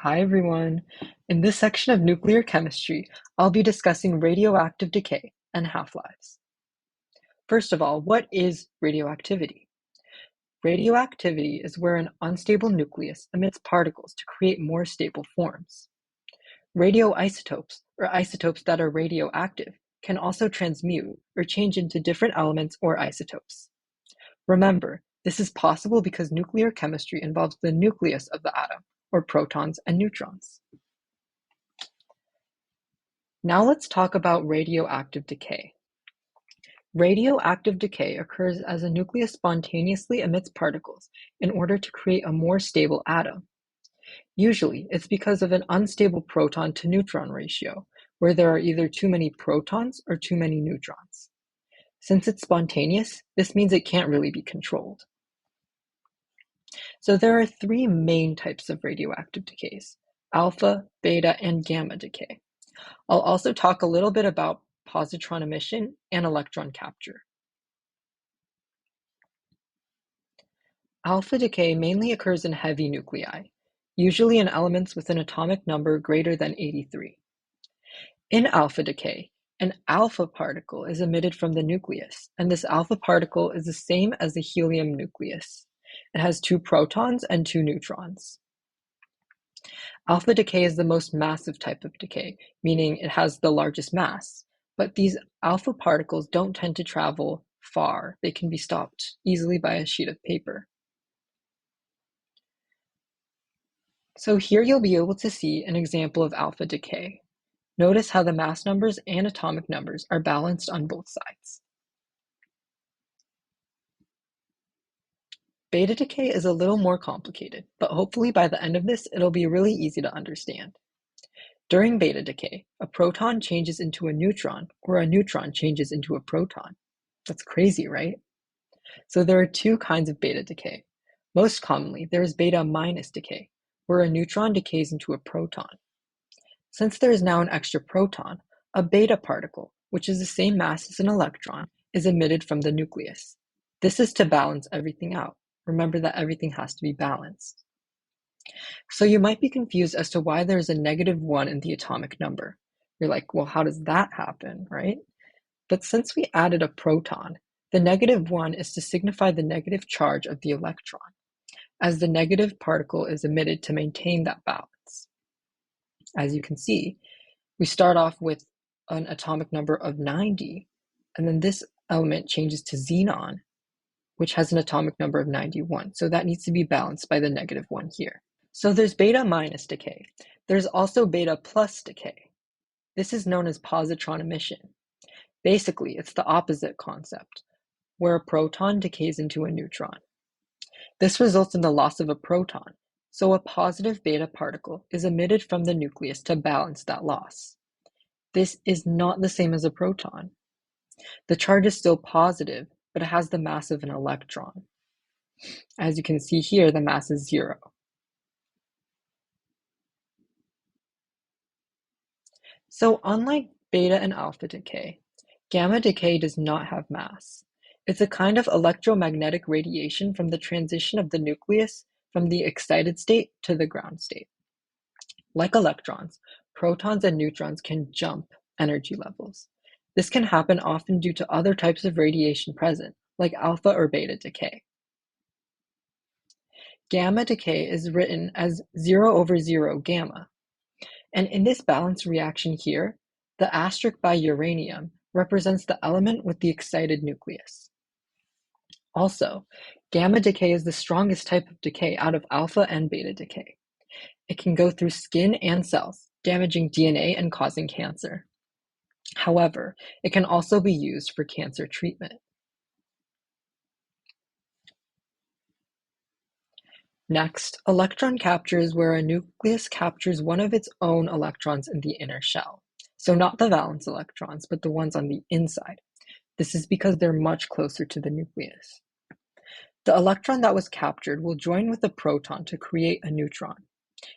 Hi everyone. In this section of nuclear chemistry, I'll be discussing radioactive decay and half-lives. First of all, what is radioactivity? Radioactivity is where an unstable nucleus emits particles to create more stable forms. Radioisotopes, or isotopes that are radioactive, can also transmute or change into different elements or isotopes. Remember, this is possible because nuclear chemistry involves the nucleus of the atom, or protons and neutrons. Now let's talk about radioactive decay. Radioactive decay occurs as a nucleus spontaneously emits particles in order to create a more stable atom. Usually, it's because of an unstable proton to neutron ratio, where there are either too many protons or too many neutrons. Since it's spontaneous, this means it can't really be controlled. So there are three main types of radioactive decays: alpha, beta, and gamma decay. I'll also talk a little bit about positron emission and electron capture. Alpha decay mainly occurs in heavy nuclei, usually in elements with an atomic number greater than 83. In alpha decay, an alpha particle is emitted from the nucleus, and this alpha particle is the same as the helium nucleus. It has 2 protons and 2 neutrons. Alpha decay is the most massive type of decay, meaning it has the largest mass, but these alpha particles don't tend to travel far. They can be stopped easily by a sheet of paper. So here you'll be able to see an example of alpha decay. Notice how the mass numbers and atomic numbers are balanced on both sides. Beta decay is a little more complicated, but hopefully by the end of this, it'll be really easy to understand. During beta decay, a proton changes into a neutron, or a neutron changes into a proton. That's crazy, right? So there are 2 kinds of beta decay. Most commonly, there is beta minus decay, where a neutron decays into a proton. Since there is now an extra proton, a beta particle, which is the same mass as an electron, is emitted from the nucleus. This is to balance everything out. Remember that everything has to be balanced. So you might be confused as to why there's a -1 in the atomic number. You're like, well, how does that happen, right? But since we added a proton, the -1 is to signify the negative charge of the electron, as the negative particle is emitted to maintain that balance. As you can see, we start off with an atomic number of 90, and then this element changes to xenon, which has an atomic number of 91. So that needs to be balanced by the -1 here. So there's beta minus decay. There's also beta plus decay. This is known as positron emission. Basically, it's the opposite concept, where a proton decays into a neutron. This results in the loss of a proton, so a positive beta particle is emitted from the nucleus to balance that loss. This is not the same as a proton. The charge is still positive, but it has the mass of an electron. As you can see here, the mass is 0. So unlike beta and alpha decay, gamma decay does not have mass. It's a kind of electromagnetic radiation from the transition of the nucleus from the excited state to the ground state. Like electrons, protons and neutrons can jump energy levels. This can happen often due to other types of radiation present, like alpha or beta decay. Gamma decay is written as 0/0 gamma. And in this balance reaction here, the asterisk by uranium represents the element with the excited nucleus. Also, gamma decay is the strongest type of decay out of alpha and beta decay. It can go through skin and cells, damaging DNA and causing cancer. However, it can also be used for cancer treatment. Next, electron capture is where a nucleus captures one of its own electrons in the inner shell. So not the valence electrons, but the ones on the inside. This is because they're much closer to the nucleus. The electron that was captured will join with a proton to create a neutron.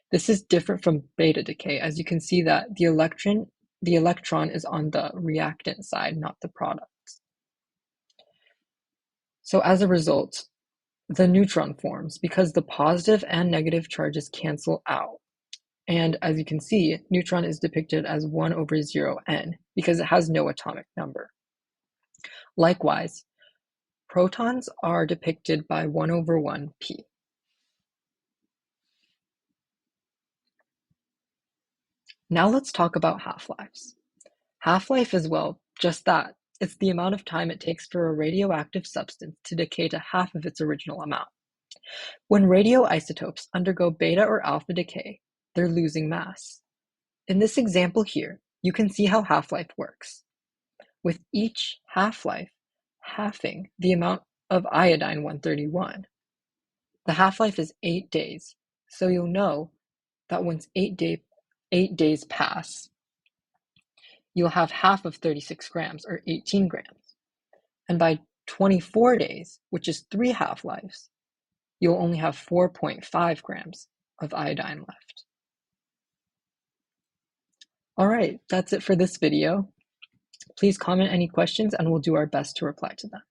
This is different from beta decay, as you can see that the electron is on the reactant side, not the product. So as a result, the neutron forms because the positive and negative charges cancel out, And as you can see, neutron is depicted as 1 over 0 n because it has no atomic number. Likewise, protons are depicted by 1 over 1 p. Now let's talk about half-lives. Half-life is, well, just that. It's the amount of time it takes for a radioactive substance to decay to half of its original amount. When radioisotopes undergo beta or alpha decay, they're losing mass. In this example here, you can see how half-life works. With each half-life halving the amount of iodine-131. The half-life is 8 days, so you'll know that once 8 days pass, you'll have half of 36 grams, or 18 grams. And by 24 days, which is 3 half-lives, you'll only have 4.5 grams of iodine left. All right, that's it for this video. Please comment any questions and we'll do our best to reply to them.